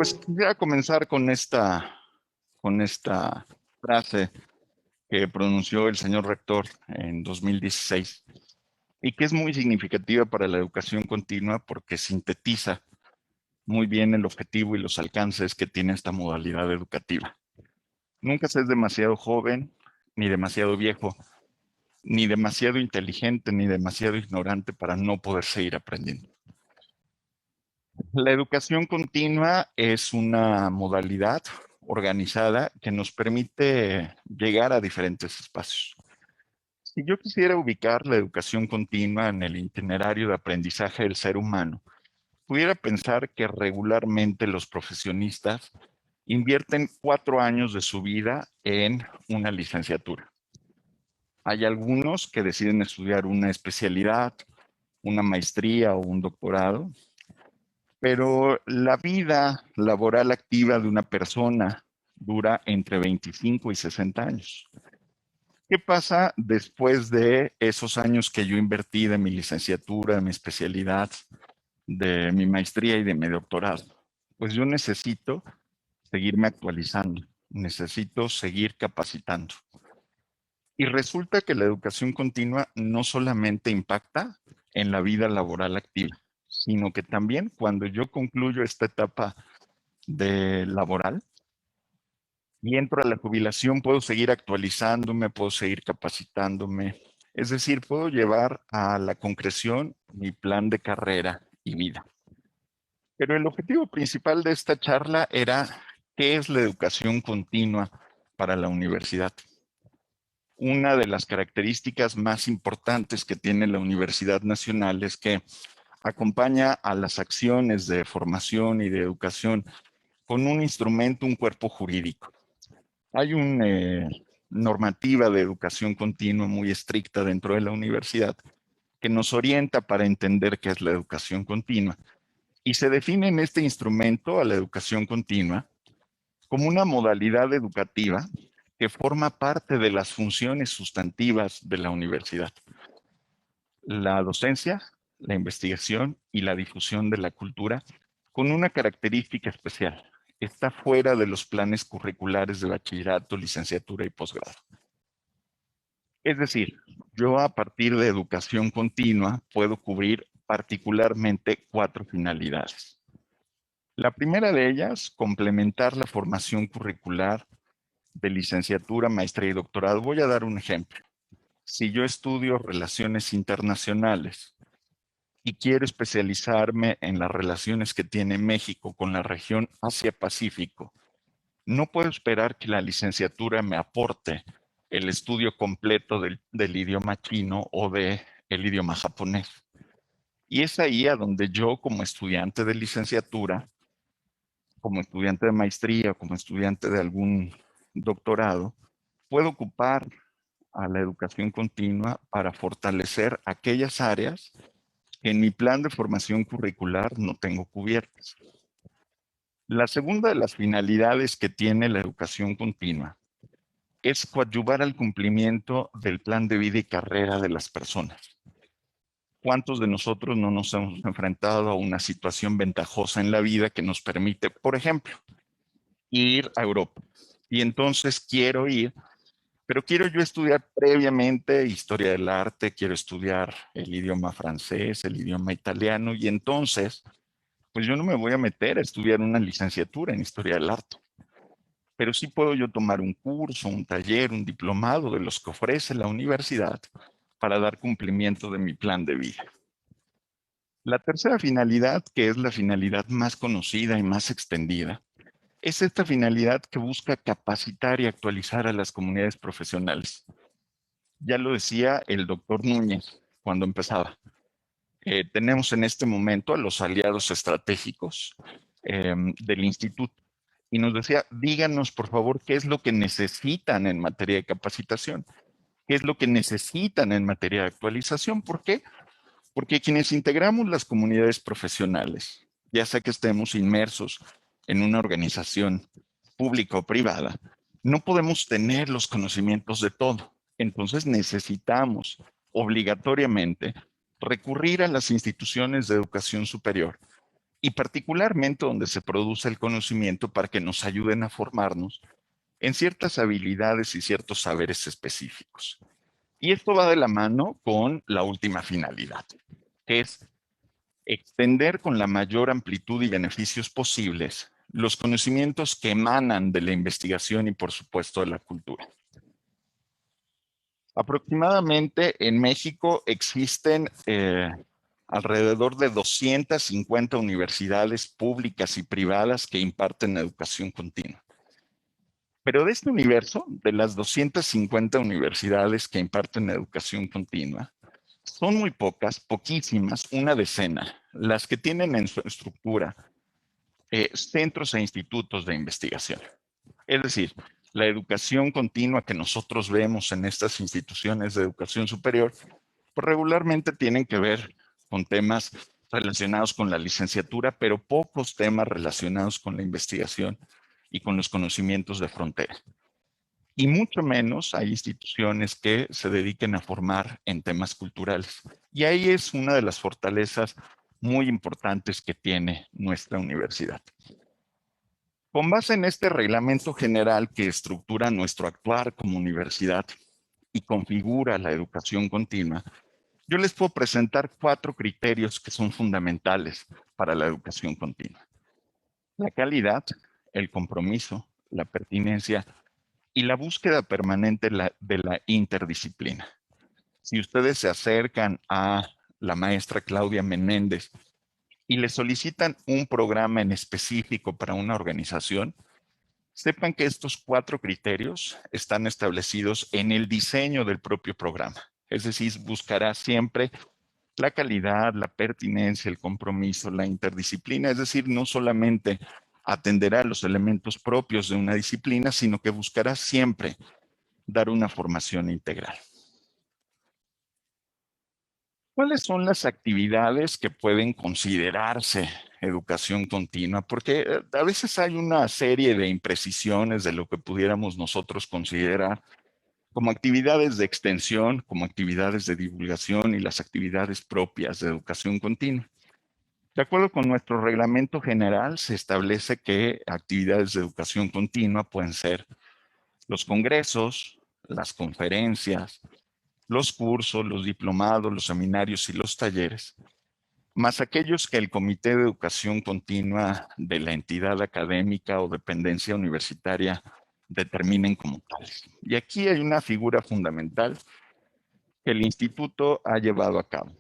Pues quisiera comenzar con esta frase que pronunció el señor rector en 2016 y que es muy significativa para la educación continua porque sintetiza muy bien el objetivo y los alcances que tiene esta modalidad educativa. Nunca se es demasiado joven, ni demasiado viejo, ni demasiado inteligente, ni demasiado ignorante para no poder seguir aprendiendo. La educación continua es una modalidad organizada que nos permite llegar a diferentes espacios. Si yo quisiera ubicar la educación continua en el itinerario de aprendizaje del ser humano, pudiera pensar que regularmente los profesionistas invierten 4 años de su vida en una licenciatura. Hay algunos que deciden estudiar una especialidad, una maestría o un doctorado, pero la vida laboral activa de una persona dura entre 25 y 60 años. ¿Qué pasa después de esos años que yo invertí de mi licenciatura, de mi especialidad, de mi maestría y de mi doctorado? Pues yo necesito seguirme actualizando, necesito seguir capacitando. Y resulta que la educación continua no solamente impacta en la vida laboral activa, sino que también cuando yo concluyo esta etapa de laboral y entro a la jubilación, puedo seguir actualizándome, puedo seguir capacitándome. Es decir, puedo llevar a la concreción mi plan de carrera y vida. Pero el objetivo principal de esta charla era ¿qué es la educación continua para la universidad? Una de las características más importantes que tiene la Universidad Nacional es que acompaña a las acciones de formación y de educación con un instrumento, un cuerpo jurídico. Hay una normativa de educación continua muy estricta dentro de la universidad que nos orienta para entender qué es la educación continua. Y se define en este instrumento a la educación continua como una modalidad educativa que forma parte de las funciones sustantivas de la universidad. La docencia, la investigación y la difusión de la cultura con una característica especial. Está fuera de los planes curriculares de bachillerato, licenciatura y posgrado. Es decir, yo a partir de educación continua puedo cubrir particularmente 4 finalidades. La primera de ellas, complementar la formación curricular de licenciatura, maestría y doctorado. Voy a dar un ejemplo. Si yo estudio relaciones internacionales y quiero especializarme en las relaciones que tiene México con la región Asia-Pacífico, no puedo esperar que la licenciatura me aporte el estudio completo del idioma chino o del idioma japonés. Y es ahí a donde yo, como estudiante de licenciatura, como estudiante de maestría, como estudiante de algún doctorado, puedo ocupar a la educación continua para fortalecer aquellas áreas que en mi plan de formación curricular no tengo cubiertas. La segunda de las finalidades que tiene la educación continua es coadyuvar al cumplimiento del plan de vida y carrera de las personas. ¿Cuántos de nosotros no nos hemos enfrentado a una situación ventajosa en la vida que nos permite, por ejemplo, ir a Europa? Y entonces quiero ir, pero quiero yo estudiar previamente historia del arte, quiero estudiar el idioma francés, el idioma italiano, y entonces, pues yo no me voy a meter a estudiar una licenciatura en historia del arte. Pero sí puedo yo tomar un curso, un taller, un diplomado de los que ofrece la universidad para dar cumplimiento de mi plan de vida. La tercera finalidad, que es la finalidad más conocida y más extendida, es esta finalidad que busca capacitar y actualizar a las comunidades profesionales. Ya lo decía el doctor Núñez cuando empezaba. Tenemos en este momento a los aliados estratégicos del instituto y nos decía, díganos por favor qué es lo que necesitan en materia de capacitación, qué es lo que necesitan en materia de actualización. ¿Por qué? Porque quienes integramos las comunidades profesionales, ya sea que estemos inmersos en una organización pública o privada, no podemos tener los conocimientos de todo. Entonces necesitamos obligatoriamente recurrir a las instituciones de educación superior y particularmente donde se produce el conocimiento para que nos ayuden a formarnos en ciertas habilidades y ciertos saberes específicos. Y esto va de la mano con la última finalidad, que es extender con la mayor amplitud y beneficios posibles los conocimientos que emanan de la investigación y, por supuesto, de la cultura. Aproximadamente en México existen alrededor de 250 universidades públicas y privadas que imparten educación continua. Pero de este universo, de las 250 universidades que imparten educación continua, son muy pocas, poquísimas, una decena, las que tienen en su estructura centros e institutos de investigación. Es decir, la educación continua que nosotros vemos en estas instituciones de educación superior, pues regularmente tienen que ver con temas relacionados con la licenciatura, pero pocos temas relacionados con la investigación y con los conocimientos de frontera. Y mucho menos hay instituciones que se dediquen a formar en temas culturales. Y ahí es una de las fortalezas muy importantes que tiene nuestra universidad. Con base en este reglamento general que estructura nuestro actuar como universidad y configura la educación continua, yo les puedo presentar 4 criterios que son fundamentales para la educación continua: la calidad, el compromiso, la pertinencia y la búsqueda permanente de la interdisciplina. Si ustedes se acercan a la maestra Claudia Menéndez y le solicitan un programa en específico para una organización, sepan que estos 4 criterios están establecidos en el diseño del propio programa. Es decir, buscará siempre la calidad, la pertinencia, el compromiso, la interdisciplina. Es decir, no solamente atenderá los elementos propios de una disciplina, sino que buscará siempre dar una formación integral. ¿Cuáles son las actividades que pueden considerarse educación continua? Porque a veces hay una serie de imprecisiones de lo que pudiéramos nosotros considerar como actividades de extensión, como actividades de divulgación y las actividades propias de educación continua. De acuerdo con nuestro reglamento general, se establece que actividades de educación continua pueden ser los congresos, las conferencias, los cursos, los diplomados, los seminarios y los talleres, más aquellos que el Comité de Educación Continua de la entidad académica o dependencia universitaria determinen como tales. Y aquí hay una figura fundamental que el instituto ha llevado a cabo.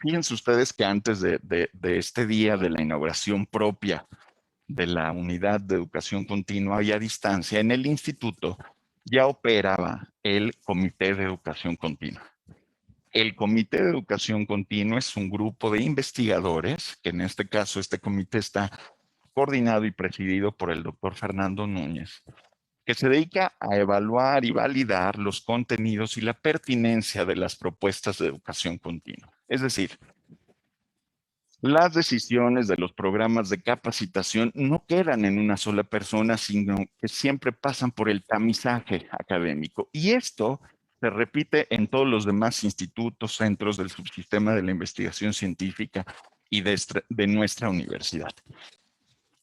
Fíjense ustedes que antes de este día de la inauguración propia de la unidad de educación continua y a distancia, en el instituto ya operaba el Comité de Educación Continua. El Comité de Educación Continua es un grupo de investigadores, que en este caso este comité está coordinado y presidido por el doctor Fernando Núñez, que se dedica a evaluar y validar los contenidos y la pertinencia de las propuestas de educación continua. Es decir, las decisiones de los programas de capacitación no quedan en una sola persona, sino que siempre pasan por el tamizaje académico. Y esto se repite en todos los demás institutos, centros del subsistema de la investigación científica y de nuestra universidad.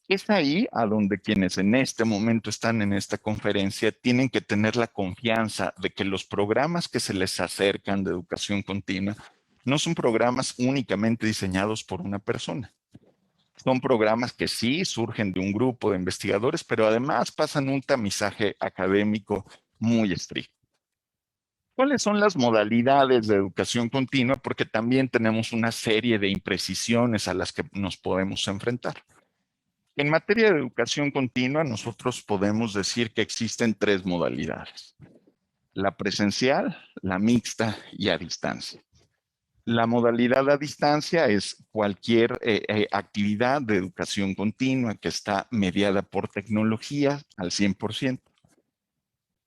Es ahí a donde quienes en este momento están en esta conferencia tienen que tener la confianza de que los programas que se les acercan de educación continua no son programas únicamente diseñados por una persona. Son programas que sí surgen de un grupo de investigadores, pero además pasan un tamizaje académico muy estricto. ¿Cuáles son las modalidades de educación continua? Porque también tenemos una serie de imprecisiones a las que nos podemos enfrentar. En materia de educación continua, nosotros podemos decir que existen 3 modalidades: la presencial, la mixta y a distancia. La modalidad a distancia es cualquier actividad de educación continua que está mediada por tecnología al 100%.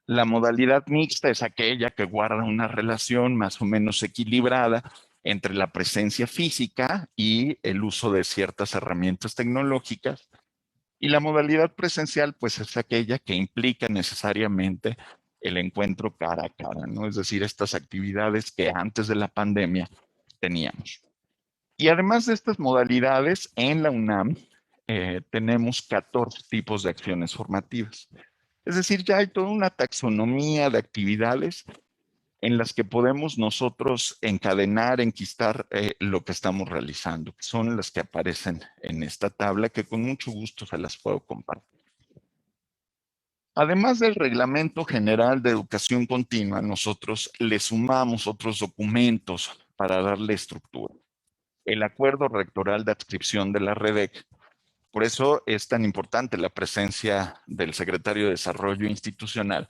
La modalidad mixta es aquella que guarda una relación más o menos equilibrada entre la presencia física y el uso de ciertas herramientas tecnológicas. Y la modalidad presencial, pues es aquella que implica necesariamente el encuentro cara a cara, ¿no? Es decir, estas actividades que antes de la pandemia teníamos. Y además de estas modalidades, en la UNAM tenemos 14 tipos de acciones formativas. Es decir, ya hay toda una taxonomía de actividades en las que podemos nosotros encadenar, enquistar lo que estamos realizando, que son las que aparecen en esta tabla, que con mucho gusto se las puedo compartir. Además del Reglamento General de Educación Continua, nosotros le sumamos otros documentos para darle estructura. El Acuerdo Rectoral de Adscripción de la REDEC. Por eso es tan importante la presencia del Secretario de Desarrollo Institucional,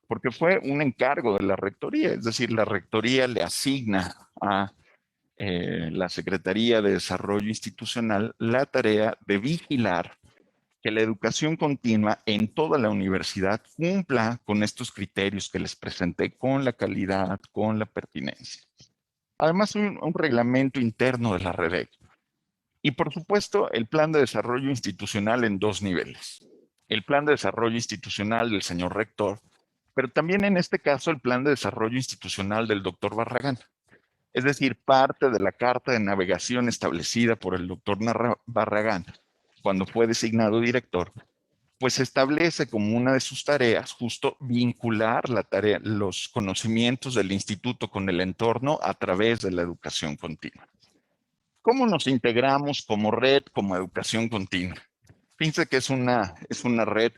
porque fue un encargo de la Rectoría, es decir, la Rectoría le asigna a la Secretaría de Desarrollo Institucional la tarea de vigilar que la educación continua en toda la universidad cumpla con estos criterios que les presenté, con la calidad, con la pertinencia. Además, un reglamento interno de la REDEC. Y por supuesto, el plan de desarrollo institucional en dos niveles. El plan de desarrollo institucional del señor rector, pero también en este caso el plan de desarrollo institucional del doctor Barragán. Es decir, parte de la carta de navegación establecida por el doctor Barragán cuando fue designado director, pues establece como una de sus tareas justo vincular la tarea, los conocimientos del instituto con el entorno a través de la educación continua. ¿Cómo nos integramos como red, como educación continua? Fíjense que es una red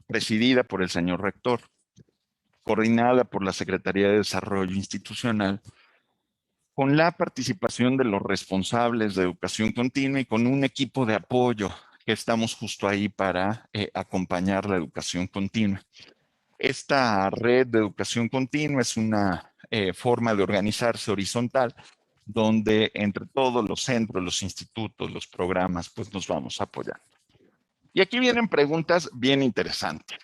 presidida por el señor rector, coordinada por la Secretaría de Desarrollo Institucional, con la participación de los responsables de educación continua y con un equipo de apoyo que estamos justo ahí para acompañar la educación continua. Esta red de educación continua es una forma de organizarse horizontal donde entre todos los centros, los institutos, los programas, pues nos vamos apoyando. Y aquí vienen preguntas bien interesantes.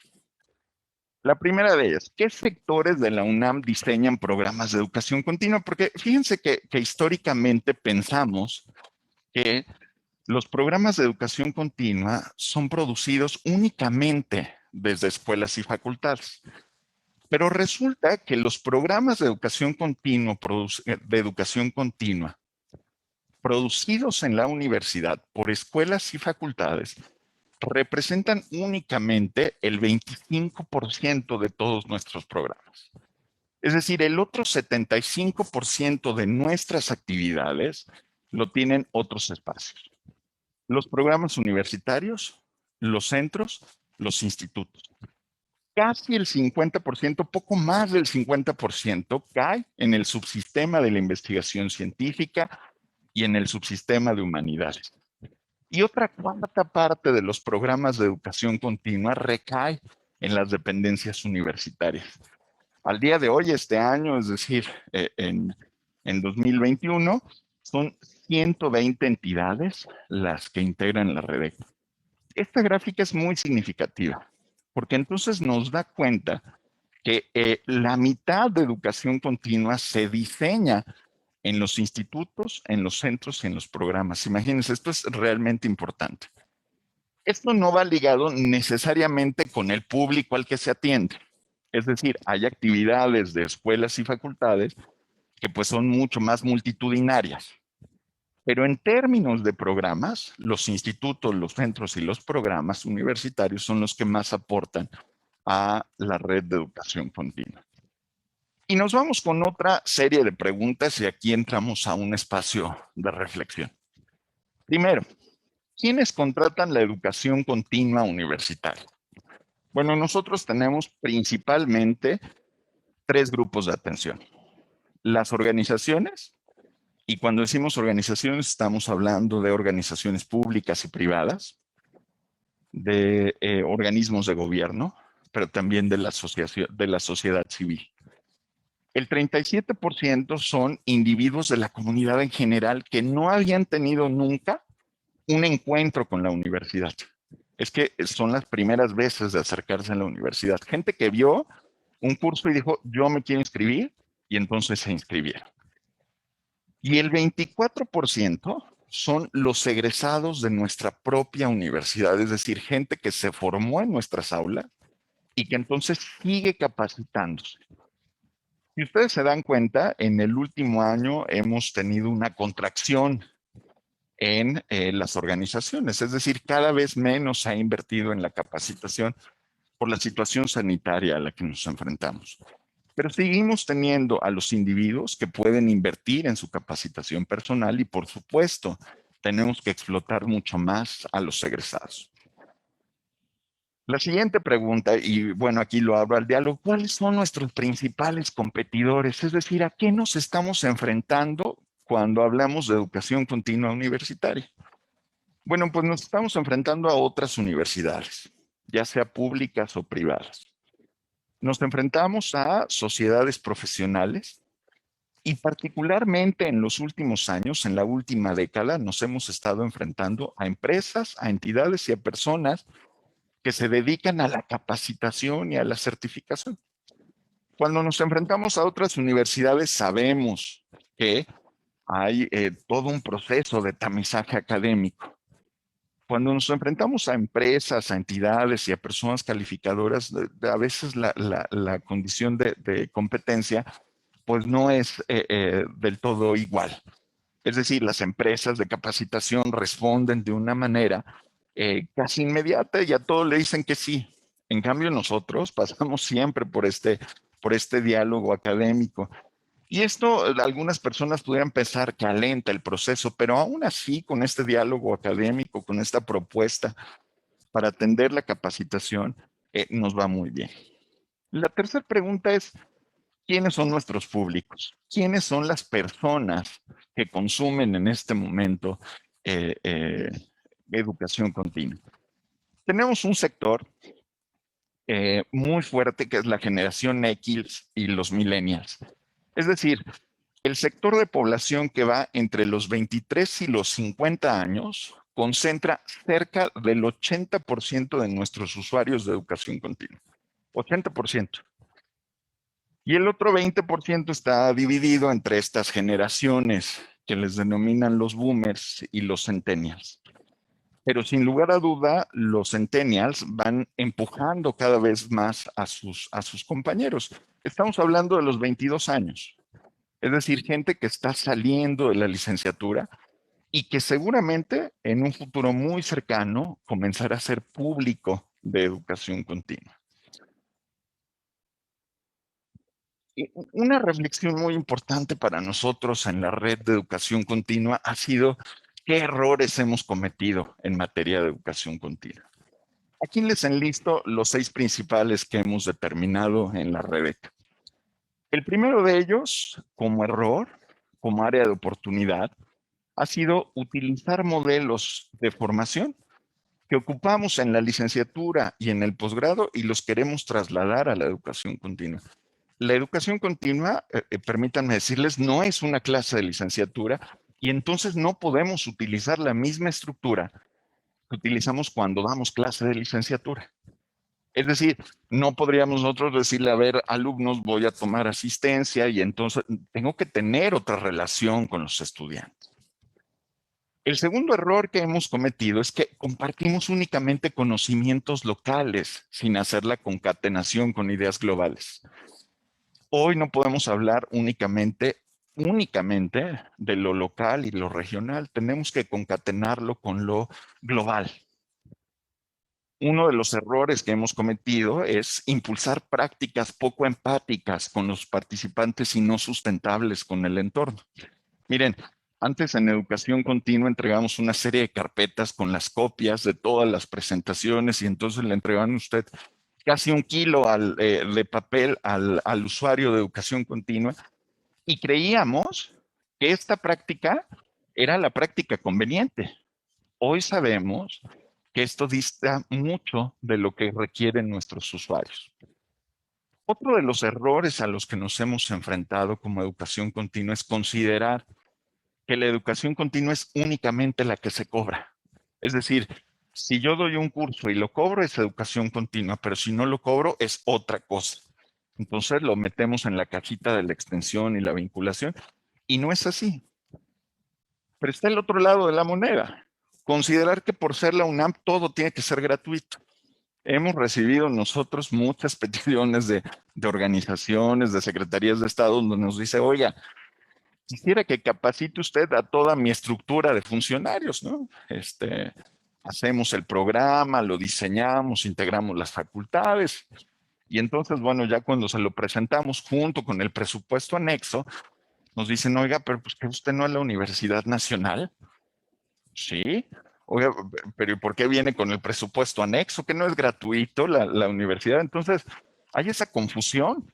La primera de ellas, ¿qué sectores de la UNAM diseñan programas de educación continua? Porque fíjense que históricamente pensamos que los programas de educación continua son producidos únicamente desde escuelas y facultades. Pero resulta que los programas de educación continua, producidos en la universidad por escuelas y facultades representan únicamente el 25% de todos nuestros programas. Es decir, el otro 75% de nuestras actividades lo tienen otros espacios. Los programas universitarios, los centros, los institutos. Casi el 50%, poco más del 50%, cae en el subsistema de la investigación científica y en el subsistema de humanidades. Y otra cuarta parte de los programas de educación continua recae en las dependencias universitarias. Al día de hoy, este año, es decir, en 2021, son 120 entidades las que integran la red. Esta gráfica es muy significativa, porque entonces nos da cuenta que la mitad de educación continua se diseña en los institutos, en los centros y en los programas. Imagínense, esto es realmente importante. Esto no va ligado necesariamente con el público al que se atiende. Es decir, hay actividades de escuelas y facultades que pues son mucho más multitudinarias. Pero en términos de programas, los institutos, los centros y los programas universitarios son los que más aportan a la red de educación continua. Y nos vamos con otra serie de preguntas y aquí entramos a un espacio de reflexión. Primero, ¿quiénes contratan la educación continua universitaria? Bueno, nosotros tenemos principalmente tres grupos de atención. Las organizaciones, y cuando decimos organizaciones estamos hablando de organizaciones públicas y privadas, de organismos de gobierno, pero también de la sociedad civil. El 37% son individuos de la comunidad en general que no habían tenido nunca un encuentro con la universidad. Es que son las primeras veces de acercarse a la universidad. Gente que vio un curso y dijo, yo me quiero inscribir, y entonces se inscribieron. Y el 24% son los egresados de nuestra propia universidad, es decir, gente que se formó en nuestras aulas y que entonces sigue capacitándose. Si ustedes se dan cuenta, en el último año hemos tenido una contracción en las organizaciones, es decir, cada vez menos se ha invertido en la capacitación por la situación sanitaria a la que nos enfrentamos. Pero seguimos teniendo a los individuos que pueden invertir en su capacitación personal y, por supuesto, tenemos que explotar mucho más a los egresados. La siguiente pregunta, y bueno, aquí lo abro al diálogo, ¿cuáles son nuestros principales competidores? Es decir, ¿a qué nos estamos enfrentando cuando hablamos de educación continua universitaria? Bueno, pues nos estamos enfrentando a otras universidades, ya sea públicas o privadas. Nos enfrentamos a sociedades profesionales y particularmente en los últimos años, en la última década, nos hemos estado enfrentando a empresas, a entidades y a personas que se dedican a la capacitación y a la certificación. Cuando nos enfrentamos a otras universidades, sabemos que hay todo un proceso de tamizaje académico. Cuando nos enfrentamos a empresas, a entidades y a personas calificadoras, a veces la condición de competencia pues no es del todo igual. Es decir, las empresas de capacitación responden de una manera casi inmediata y a todos le dicen que sí. En cambio, nosotros pasamos siempre por este diálogo académico. Y esto, algunas personas pudieran pensar que alenta el proceso, pero aún así, con este diálogo académico, con esta propuesta para atender la capacitación, nos va muy bien. La tercera pregunta es, ¿quiénes son nuestros públicos? ¿Quiénes son las personas que consumen en este momento eh, eh, educación continua? Tenemos un sector muy fuerte que es la generación X y los millennials. Es decir, el sector de población que va entre los 23 y los 50 años concentra cerca del 80% de nuestros usuarios de educación continua. 80%. Y el otro 20% está dividido entre estas generaciones que les denominan los boomers y los centennials. Pero sin lugar a duda, los centennials van empujando cada vez más a sus compañeros. Estamos hablando de los 22 años, es decir, gente que está saliendo de la licenciatura y que seguramente en un futuro muy cercano comenzará a ser público de educación continua. Una reflexión muy importante para nosotros en la red de educación continua ha sido qué errores hemos cometido en materia de educación continua. Aquí les enlisto los 6 principales que hemos determinado en la Rebeca. El primero de ellos, como error, como área de oportunidad, ha sido utilizar modelos de formación que ocupamos en la licenciatura y en el posgrado y los queremos trasladar a la educación continua. La educación continua, permítanme decirles, no es una clase de licenciatura y entonces no podemos utilizar la misma estructura que utilizamos cuando damos clase de licenciatura. Es decir, no podríamos nosotros decirle, a ver, alumnos, voy a tomar asistencia y entonces tengo que tener otra relación con los estudiantes. El segundo error que hemos cometido es que compartimos únicamente conocimientos locales sin hacer la concatenación con ideas globales. Hoy no podemos hablar únicamente de lo local y lo regional. Tenemos que concatenarlo con lo global. Uno de los errores que hemos cometido es impulsar prácticas poco empáticas con los participantes y no sustentables con el entorno. Miren, antes en educación continua entregamos una serie de carpetas con las copias de todas las presentaciones y entonces le entregaban a usted casi 1 kilo de papel al usuario de educación continua y creíamos que esta práctica era la práctica conveniente. Hoy sabemos que esto dista mucho de lo que requieren nuestros usuarios. Otro de los errores a los que nos hemos enfrentado como educación continua es considerar que la educación continua es únicamente la que se cobra. Es decir, si yo doy un curso y lo cobro es educación continua, pero si no lo cobro es otra cosa. Entonces lo metemos en la cajita de la extensión y la vinculación y no es así. Pero está el otro lado de la moneda. Considerar que por ser la UNAM todo tiene que ser gratuito. hemos recibido nosotros muchas peticiones de organizaciones, de secretarías de Estado, donde nos dice, oiga, quisiera que capacite usted a toda mi estructura de funcionarios, ¿no? Hacemos el programa, lo diseñamos, integramos las facultades, y entonces, bueno, ya cuando se lo presentamos junto con el presupuesto anexo, nos dicen, oiga, pero pues que usted no es la Universidad Nacional. Sí. Oiga, pero ¿y por qué viene con el presupuesto anexo? Que no es gratuito la universidad. Entonces, hay esa confusión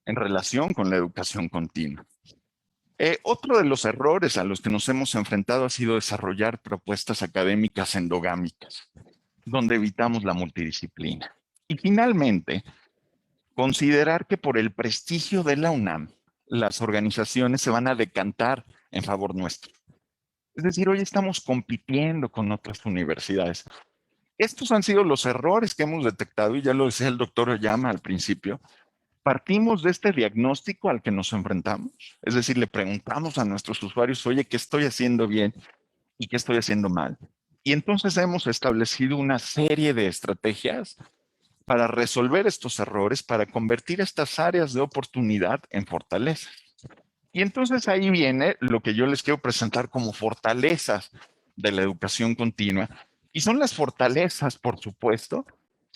en relación con la educación continua. Otro de los errores a los que nos hemos enfrentado ha sido desarrollar propuestas académicas endogámicas, donde evitamos la multidisciplina. Y finalmente, considerar que por el prestigio de la UNAM, las organizaciones se van a decantar en favor nuestro. Es decir, hoy estamos compitiendo con otras universidades. Estos han sido los errores que hemos detectado, y ya lo decía el doctor Oyama al principio. Partimos de este diagnóstico al que nos enfrentamos, es decir, le preguntamos a nuestros usuarios, oye, ¿qué estoy haciendo bien y qué estoy haciendo mal? Y entonces hemos establecido una serie de estrategias para resolver estos errores, para convertir estas áreas de oportunidad en fortalezas. Y entonces ahí viene lo que yo les quiero presentar como fortalezas de la educación continua. Y son las fortalezas, por supuesto,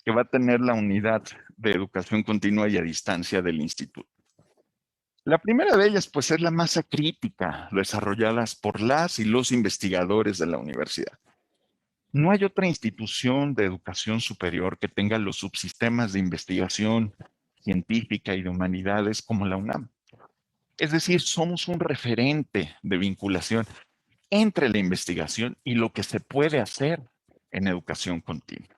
que va a tener la unidad de educación continua y a distancia del instituto. La primera de ellas, pues, es la masa crítica, desarrolladas por las y los investigadores de la universidad. No hay otra institución de educación superior que tenga los subsistemas de investigación científica y de humanidades como la UNAM. Es decir, somos un referente de vinculación entre la investigación y lo que se puede hacer en educación continua.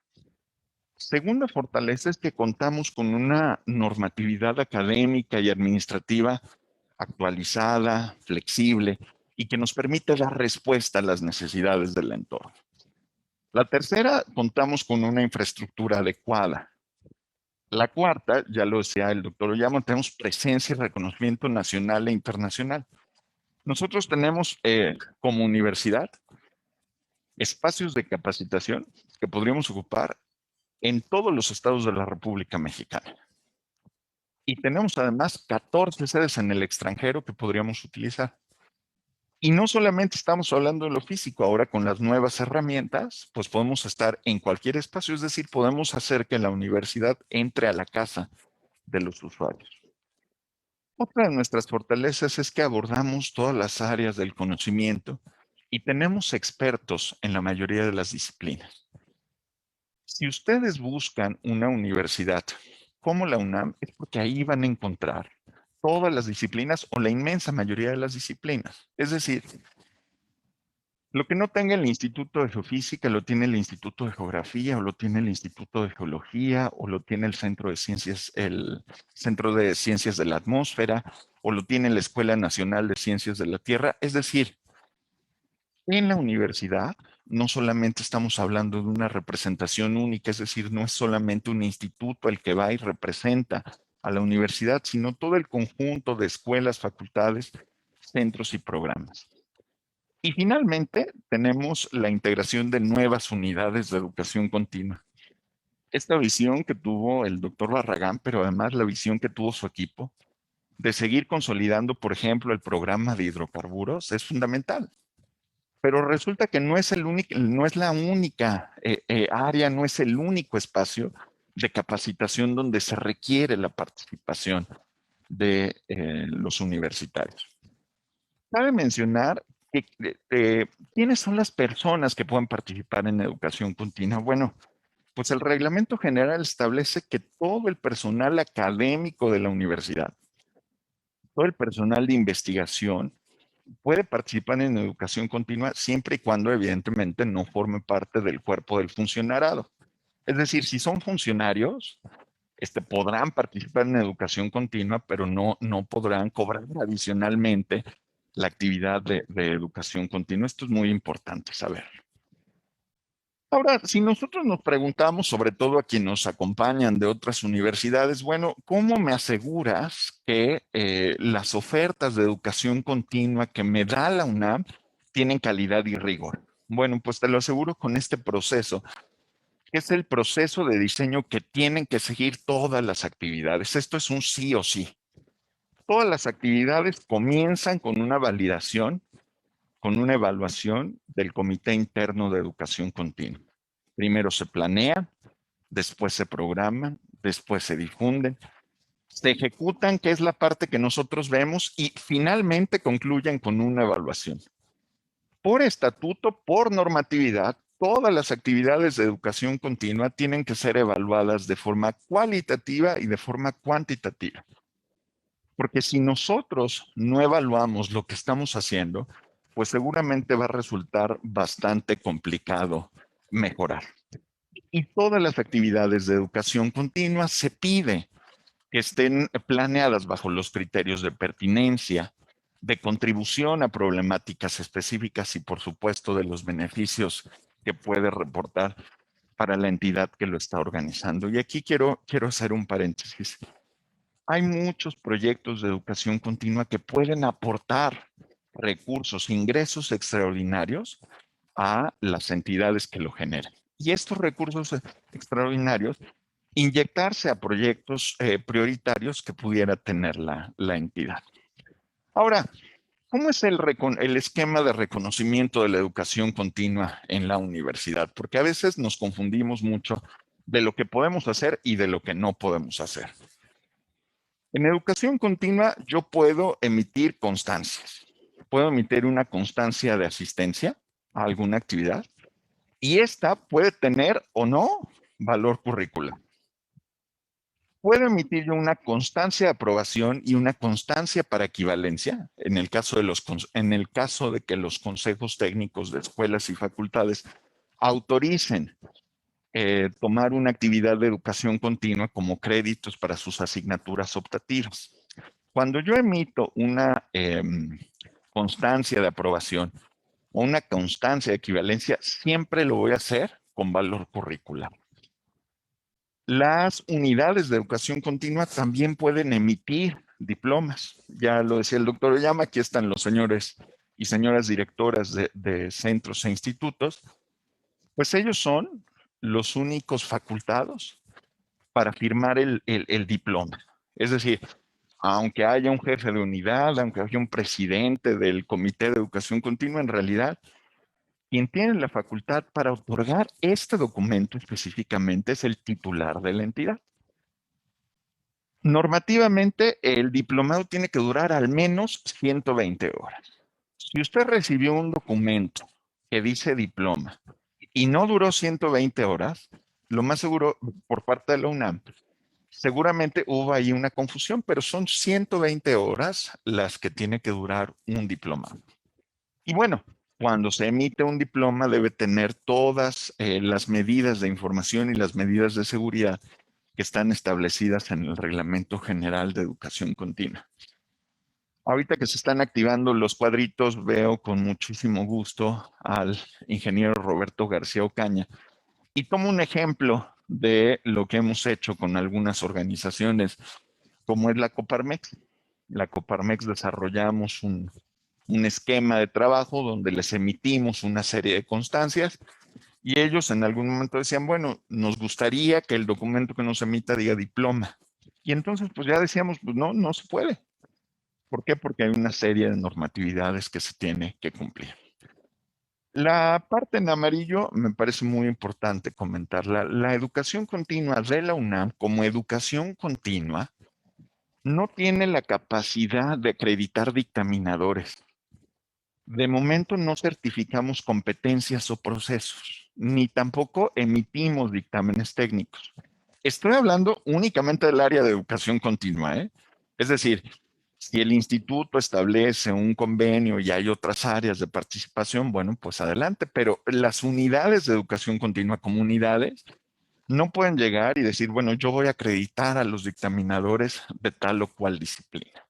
Segunda fortaleza es que contamos con una normatividad académica y administrativa actualizada, flexible y que nos permite dar respuesta a las necesidades del entorno. La tercera, contamos con una infraestructura adecuada. La cuarta, ya lo decía el doctor Oyama, tenemos presencia y reconocimiento nacional e internacional. Nosotros tenemos como universidad espacios de capacitación que podríamos ocupar en todos los estados de la República Mexicana. Y tenemos además 14 sedes en el extranjero que podríamos utilizar. Y no solamente estamos hablando de lo físico, ahora con las nuevas herramientas, pues podemos estar en cualquier espacio, es decir, podemos hacer que la universidad entre a la casa de los usuarios. Otra de nuestras fortalezas es que abordamos todas las áreas del conocimiento y tenemos expertos en la mayoría de las disciplinas. Si ustedes buscan una universidad como la UNAM, es porque ahí van a encontrar todas las disciplinas o la inmensa mayoría de las disciplinas. Es decir, lo que no tenga el Instituto de Geofísica lo tiene el Instituto de Geografía o lo tiene el Instituto de Geología o lo tiene el Centro de Ciencias de la Atmósfera o lo tiene la Escuela Nacional de Ciencias de la Tierra. Es decir, en la universidad no solamente estamos hablando de una representación única, es decir, no es solamente un instituto el que va y representa a la universidad, sino todo el conjunto de escuelas, facultades, centros y programas. Y finalmente tenemos la integración de nuevas unidades de educación continua. Esta visión que tuvo el doctor Barragán, pero además la visión que tuvo su equipo de seguir consolidando, por ejemplo, el programa de hidrocarburos es fundamental. Pero resulta que no es, no es la única área, no es el único espacio de capacitación donde se requiere la participación de los universitarios. Cabe mencionar que, quiénes son las personas que pueden participar en educación continua. Bueno, pues el reglamento general establece que todo el personal académico de la universidad, todo el personal de investigación, puede participar en educación continua siempre y cuando evidentemente no forme parte del cuerpo del funcionariado. Es decir, si son funcionarios, podrán participar en educación continua, pero no podrán cobrar adicionalmente la actividad de educación continua. Esto es muy importante saber. Ahora, si nosotros nos preguntamos, sobre todo a quienes nos acompañan de otras universidades, bueno, ¿cómo me aseguras que las ofertas de educación continua que me da la UNAM tienen calidad y rigor? Bueno, pues te lo aseguro con este proceso que es el proceso de diseño que tienen que seguir todas las actividades. Esto es un sí o sí. Todas las actividades comienzan con una validación, con una evaluación del Comité Interno de Educación Continua. Primero se planea, después se programan, después se difunden, se ejecutan, que es la parte que nosotros vemos, y finalmente concluyen con una evaluación. Por estatuto, por normatividad, todas las actividades de educación continua tienen que ser evaluadas de forma cualitativa y de forma cuantitativa. Porque si nosotros no evaluamos lo que estamos haciendo, pues seguramente va a resultar bastante complicado mejorar. Y todas las actividades de educación continua se pide que estén planeadas bajo los criterios de pertinencia, de contribución a problemáticas específicas y, por supuesto, de los beneficios que puede reportar para la entidad que lo está organizando. Y aquí quiero hacer un paréntesis. Hay muchos proyectos de educación continua que pueden aportar recursos, ingresos extraordinarios a las entidades que lo generan. Y estos recursos extraordinarios inyectarse a proyectos prioritarios que pudiera tener la entidad. Ahora, ¿cómo es el esquema de reconocimiento de la educación continua en la universidad? Porque a veces nos confundimos mucho de lo que podemos hacer y de lo que no podemos hacer. En educación continua yo puedo emitir constancias. Puedo emitir una constancia de asistencia a alguna actividad y esta puede tener o no valor curricular. Puedo emitir yo una constancia de aprobación y una constancia para equivalencia en el caso de que los consejos técnicos de escuelas y facultades autoricen tomar una actividad de educación continua como créditos para sus asignaturas optativas. Cuando yo emito una constancia de aprobación o una constancia de equivalencia, siempre lo voy a hacer con valor curricular. Las unidades de educación continua también pueden emitir diplomas. Ya lo decía el doctor Oyama, aquí están los señores y señoras directoras de centros e institutos. Pues ellos son los únicos facultados para firmar el diploma. Es decir, aunque haya un jefe de unidad, aunque haya un presidente del Comité de Educación Continua, en realidad, quien tiene la facultad para otorgar este documento específicamente es el titular de la entidad. Normativamente, el diplomado tiene que durar al menos 120 horas. Si usted recibió un documento que dice diploma y no duró 120 horas, lo más seguro por parte de la UNAM, seguramente hubo ahí una confusión, pero son 120 horas las que tiene que durar un diplomado. Y bueno, cuando se emite un diploma debe tener todas las medidas de información y las medidas de seguridad que están establecidas en el Reglamento General de Educación Continua. Ahorita que se están activando los cuadritos, veo con muchísimo gusto al ingeniero Roberto García Ocaña y tomo un ejemplo de lo que hemos hecho con algunas organizaciones, como es la Coparmex. La Coparmex desarrollamos un esquema de trabajo donde les emitimos una serie de constancias y ellos en algún momento decían, bueno, nos gustaría que el documento que nos emita diga diploma. Y entonces pues ya decíamos, pues no, no se puede. ¿Por qué? Porque hay una serie de normatividades que se tiene que cumplir. La parte en amarillo me parece muy importante comentarla. La educación continua de la UNAM como educación continua no tiene la capacidad de acreditar dictaminadores. De momento no certificamos competencias o procesos, ni tampoco emitimos dictámenes técnicos. Estoy hablando únicamente del área de educación continua, ¿eh? Es decir, si el instituto establece un convenio y hay otras áreas de participación, bueno, pues adelante, pero las unidades de educación continua, comunidades, no pueden llegar y decir, bueno, yo voy a acreditar a los dictaminadores de tal o cual disciplina.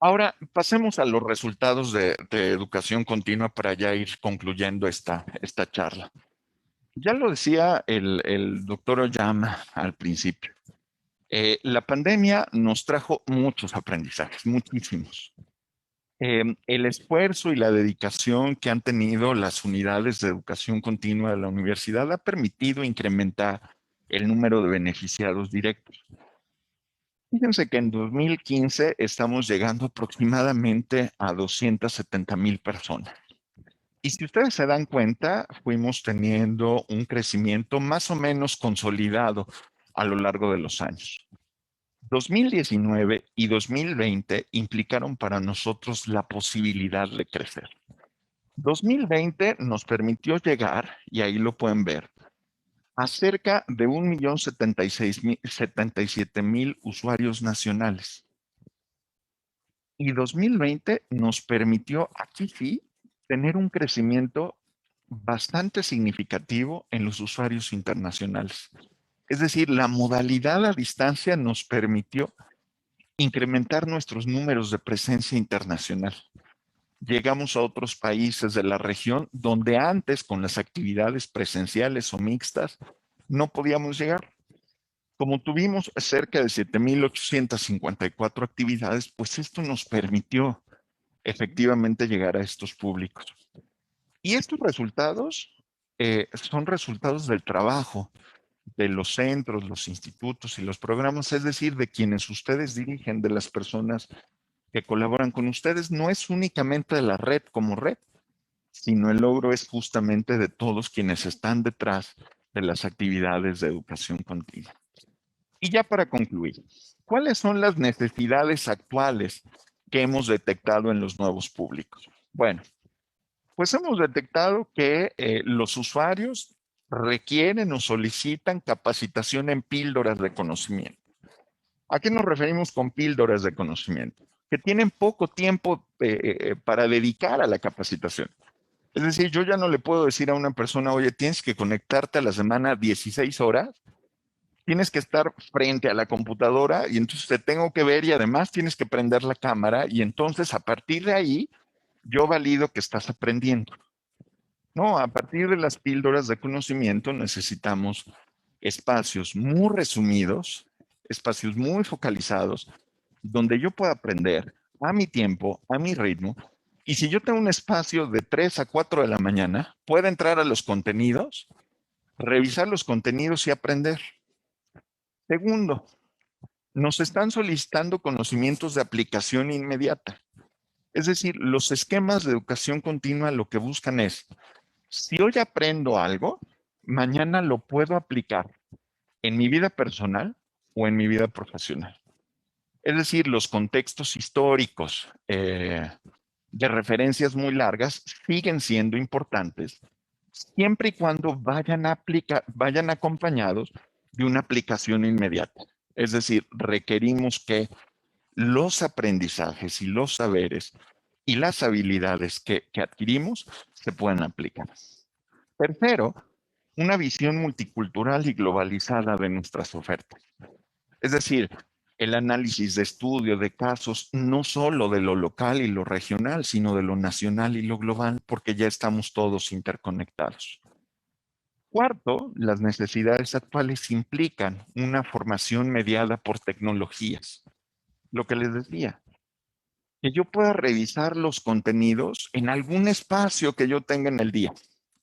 Ahora, pasemos a los resultados de educación continua para ya ir concluyendo esta charla. Ya lo decía el doctor Oyama al principio. La pandemia nos trajo muchos aprendizajes, muchísimos. El esfuerzo y la dedicación que han tenido las unidades de educación continua de la universidad ha permitido incrementar el número de beneficiados directos. Fíjense que en 2015 estamos llegando aproximadamente a 270,000 personas. Y si ustedes se dan cuenta, fuimos teniendo un crecimiento más o menos consolidado a lo largo de los años. 2019 y 2020 implicaron para nosotros la posibilidad de crecer. 2020 nos permitió llegar, y ahí lo pueden ver, a cerca de 1,077,000 usuarios nacionales. Y 2020 nos permitió, aquí sí, tener un crecimiento bastante significativo en los usuarios internacionales. Es decir, la modalidad a distancia nos permitió incrementar nuestros números de presencia internacional. Llegamos a otros países de la región donde antes, con las actividades presenciales o mixtas, no podíamos llegar. Como tuvimos cerca de 7,854 actividades, pues esto nos permitió efectivamente llegar a estos públicos. Y estos resultados son resultados del trabajo de los centros, los institutos y los programas, es decir, de quienes ustedes dirigen, de las personas que colaboran con ustedes. No es únicamente de la red como red, sino el logro es justamente de todos quienes están detrás de las actividades de educación continua. Y ya para concluir, ¿cuáles son las necesidades actuales que hemos detectado en los nuevos públicos? Bueno, pues hemos detectado que los usuarios requieren o solicitan capacitación en píldoras de conocimiento. ¿A qué nos referimos con píldoras de conocimiento? Que tienen poco tiempo para dedicar a la capacitación. Es decir, yo ya no le puedo decir a una persona, oye, tienes que conectarte a la semana 16 horas, tienes que estar frente a la computadora y entonces te tengo que ver y además tienes que prender la cámara y entonces a partir de ahí yo valido que estás aprendiendo. No, a partir de las píldoras de conocimiento necesitamos espacios muy resumidos, espacios muy focalizados, donde yo pueda aprender a mi tiempo, a mi ritmo. Y si yo tengo un espacio de 3 a 4 de la mañana, puedo entrar a los contenidos, revisar los contenidos y aprender. Segundo, nos están solicitando conocimientos de aplicación inmediata. Es decir, los esquemas de educación continua lo que buscan es, si hoy aprendo algo, mañana lo puedo aplicar en mi vida personal o en mi vida profesional. Es decir, los contextos históricos de referencias muy largas siguen siendo importantes siempre y cuando vayan acompañados de una aplicación inmediata. Es decir, requerimos que los aprendizajes y los saberes y las habilidades que adquirimos se puedan aplicar. Tercero, una visión multicultural y globalizada de nuestras ofertas. Es decir, el análisis de estudio de casos, no solo de lo local y lo regional, sino de lo nacional y lo global, porque ya estamos todos interconectados. Cuarto, las necesidades actuales implican una formación mediada por tecnologías. Lo que les decía, que yo pueda revisar los contenidos en algún espacio que yo tenga en el día,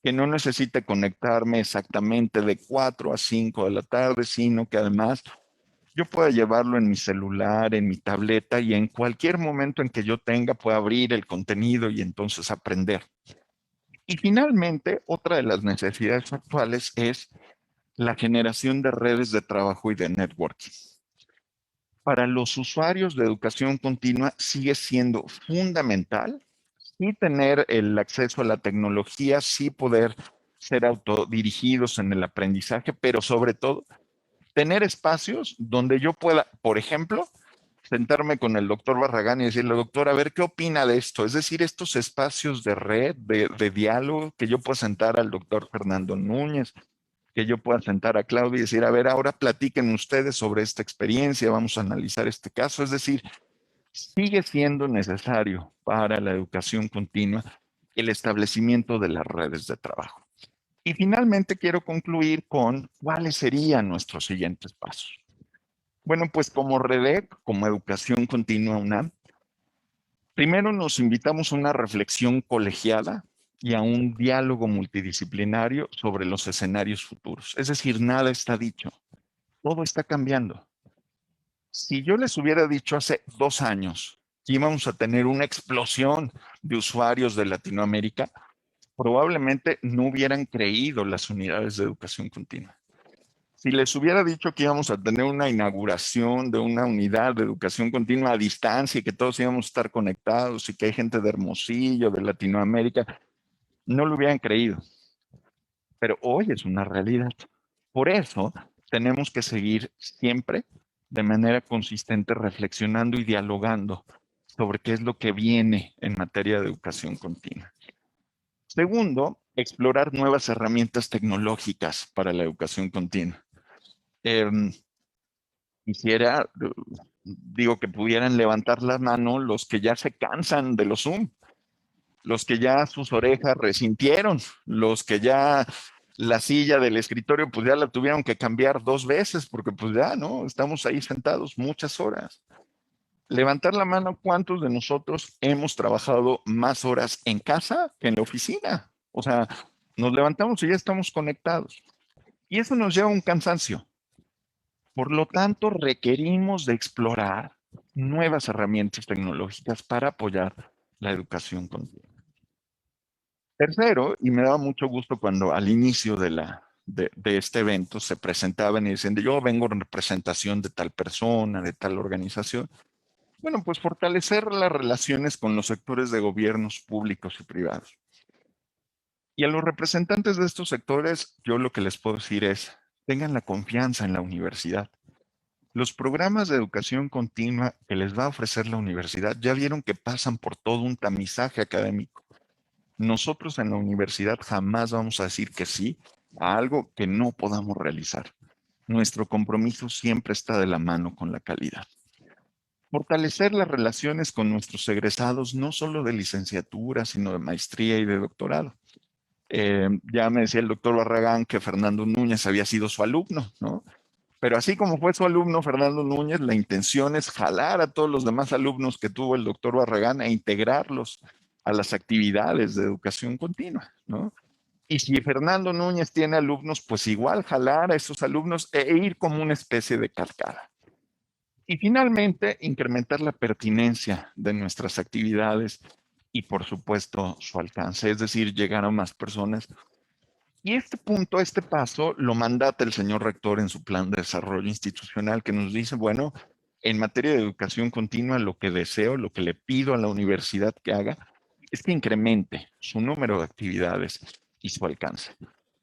que no necesite conectarme exactamente de 4 a 5 de la tarde, sino que además yo pueda llevarlo en mi celular, en mi tableta y en cualquier momento en que yo tenga pueda abrir el contenido y entonces aprender. Y finalmente, otra de las necesidades actuales es la generación de redes de trabajo y de networking. Para los usuarios de educación continua sigue siendo fundamental sí tener el acceso a la tecnología, sí poder ser autodirigidos en el aprendizaje, pero sobre todo tener espacios donde yo pueda, por ejemplo, sentarme con el doctor Barragán y decirle, doctor, a ver qué opina de esto. Es decir, estos espacios de red, de diálogo, que yo pueda sentar al doctor Fernando Núñez, que yo pueda sentar a Claudia y decir, a ver, ahora platiquen ustedes sobre esta experiencia, vamos a analizar este caso. Es decir, sigue siendo necesario para la educación continua el establecimiento de las redes de trabajo. Y finalmente quiero concluir con cuáles serían nuestros siguientes pasos. Bueno, pues como REDEC, como Educación Continua UNAM, Primero nos invitamos a una reflexión colegiada y a un diálogo multidisciplinario sobre los escenarios futuros. Es decir, nada está dicho, todo está cambiando. Si yo les hubiera dicho hace 2 años que íbamos a tener una explosión de usuarios de Latinoamérica, probablemente no hubieran creído las unidades de educación continua. Si les hubiera dicho que íbamos a tener una inauguración de una unidad de educación continua a distancia y que todos íbamos a estar conectados y que hay gente de Hermosillo, de Latinoamérica, no lo hubieran creído. Pero hoy es una realidad. Por eso tenemos que seguir siempre de manera consistente reflexionando y dialogando sobre qué es lo que viene en materia de educación continua. Segundo, explorar nuevas herramientas tecnológicas para la educación continua. Eh, Quisiera, digo, que pudieran levantar la mano los que ya se cansan de los Zoom, los que ya sus orejas resintieron, los que ya la silla del escritorio pues ya la tuvieron que cambiar 2 veces porque pues ya, ¿no? Estamos ahí sentados muchas horas. Levantar la mano, ¿cuántos de nosotros hemos trabajado más horas en casa que en la oficina? O sea, nos levantamos y ya estamos conectados. Y eso nos lleva a un cansancio. Por lo tanto, requerimos de explorar nuevas herramientas tecnológicas para apoyar la educación continua. Tercero, y me daba mucho gusto cuando al inicio de este evento se presentaban y decían, yo vengo en representación de tal persona, de tal organización. Bueno, pues fortalecer las relaciones con los sectores de gobiernos públicos y privados. Y a los representantes de estos sectores, yo lo que les puedo decir es, tengan la confianza en la universidad. Los programas de educación continua que les va a ofrecer la universidad ya vieron que pasan por todo un tamizaje académico. Nosotros en la universidad jamás vamos a decir que sí a algo que no podamos realizar. Nuestro compromiso siempre está de la mano con la calidad. Fortalecer las relaciones con nuestros egresados, no solo de licenciatura, sino de maestría y de doctorado. Ya me decía el doctor Barragán que Fernando Núñez había sido su alumno, ¿no? Pero así como fue su alumno Fernando Núñez, la intención es jalar a todos los demás alumnos que tuvo el doctor Barragán e integrarlos a las actividades de educación continua, ¿no? Y si Fernando Núñez tiene alumnos, pues igual jalar a esos alumnos e ir como una especie de cascada. Y finalmente, incrementar la pertinencia de nuestras actividades y, por supuesto, su alcance, es decir, llegar a más personas. Y este punto, este paso, lo mandata el señor rector en su plan de desarrollo institucional, que nos dice, bueno, en materia de educación continua, lo que deseo, lo que le pido a la universidad que haga, es que incremente su número de actividades y su alcance.